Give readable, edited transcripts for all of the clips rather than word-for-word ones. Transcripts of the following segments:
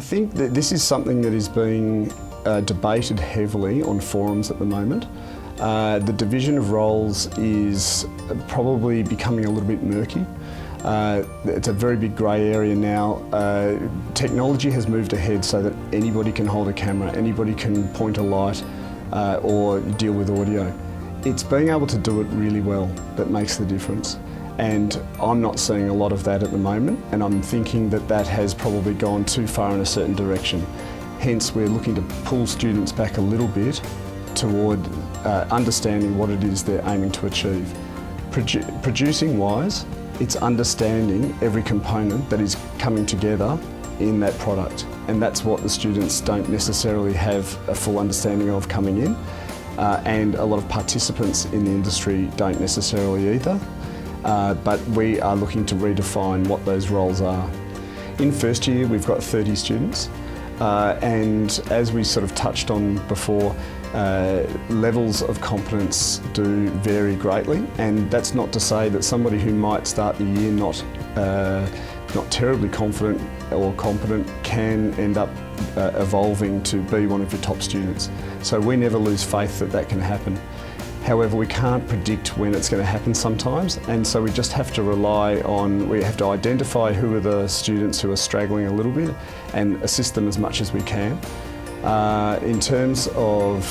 I think that this is something that is being debated heavily on forums at the moment. The division of roles is probably becoming a little bit murky. It's a very big grey area now. Technology has moved ahead so that anybody can hold a camera, anybody can point a light or deal with audio. It's being able to do it really well that makes the difference. And I'm not seeing a lot of that at the moment, and I'm thinking that that has probably gone too far in a certain direction. Hence, we're looking to pull students back a little bit toward understanding what it is they're aiming to achieve. Producing-wise, it's understanding every component that is coming together in that product, and that's what the students don't necessarily have a full understanding of coming in, and a lot of participants in the industry don't necessarily either. But we are looking to redefine what those roles are. In first year, we've got 30 students, and as we sort of touched on before, levels of competence do vary greatly, and that's not to say that somebody who might start the year not terribly confident or competent can end up evolving to be one of your top students. So we never lose faith that that can happen. However, we can't predict when it's going to happen sometimes, and so we just have to we have to identify who are the students who are straggling a little bit and assist them as much as we can. In terms of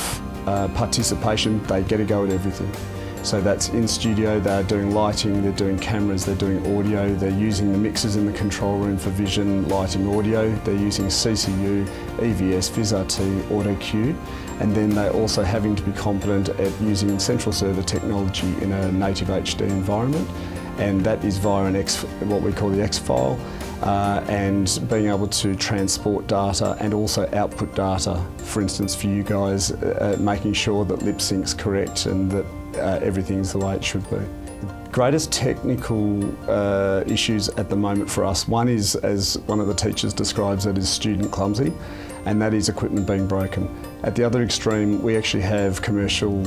participation, they get a go at everything. So that's in studio, they're doing lighting, they're doing cameras, they're doing audio, they're using the mixers in the control room for vision, lighting, audio, they're using CCU, EVS, VisRT, Auto Cue, and then they're also having to be competent at using central server technology in a native HD environment, and that is via what we call the X file, and being able to transport data and also output data, for instance for you guys, making sure that lip sync's correct and that everything's the way it should be. The greatest technical issues at the moment for us, one is, as one of the teachers describes it, is student clumsy, and that is equipment being broken. At the other extreme, we actually have commercial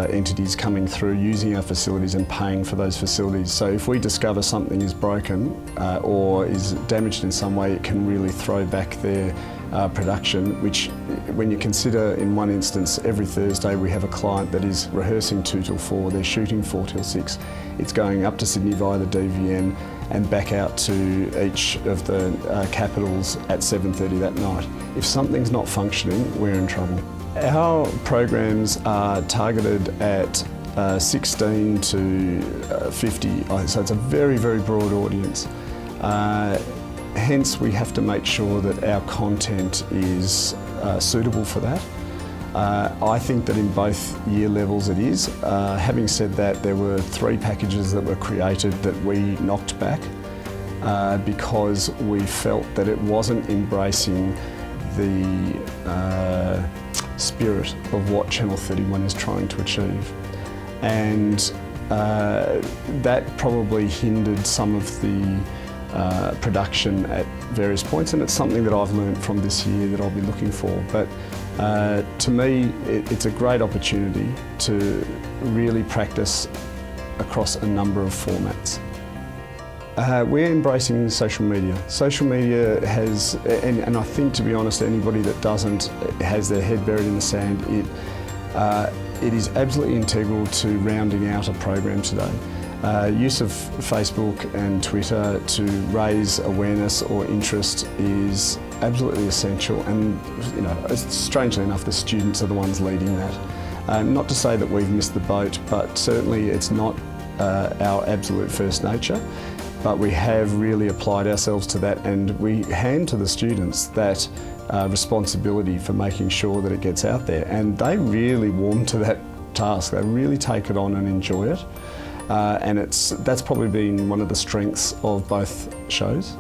entities coming through using our facilities and paying for those facilities. So if we discover something is broken or is damaged in some way, it can really throw back their production, which when you consider in one instance every Thursday we have a client that is rehearsing 2 till 4, they're shooting 4 till 6. It's going up to Sydney via the DVN and back out to each of the capitals at 7:30 that night. If something's not functioning, we're in trouble. Our programs are targeted at 16 to 50, so it's a very, very broad audience. Hence, we have to make sure that our content is suitable for that. I think that in both year levels it is. Having said that, there were 3 packages that were created that we knocked back because we felt that it wasn't embracing the spirit of what Channel 31 is trying to achieve. And that probably hindered some of the production at various points, and it's something that I've learned from this year that I'll be looking for. But to me, it's a great opportunity to really practice across a number of formats. We're embracing social media. Social media has, and I think, to be honest, anybody that doesn't has their head buried in the sand. It is absolutely integral to rounding out a program today. Use of Facebook and Twitter to raise awareness or interest is absolutely essential, and strangely enough, the students are the ones leading that. Not to say that we've missed the boat, but certainly it's not our absolute first nature, but we have really applied ourselves to that, and we hand to the students that responsibility for making sure that it gets out there, and they really warm to that task. They really take it on and enjoy it. And that's probably been one of the strengths of both shows.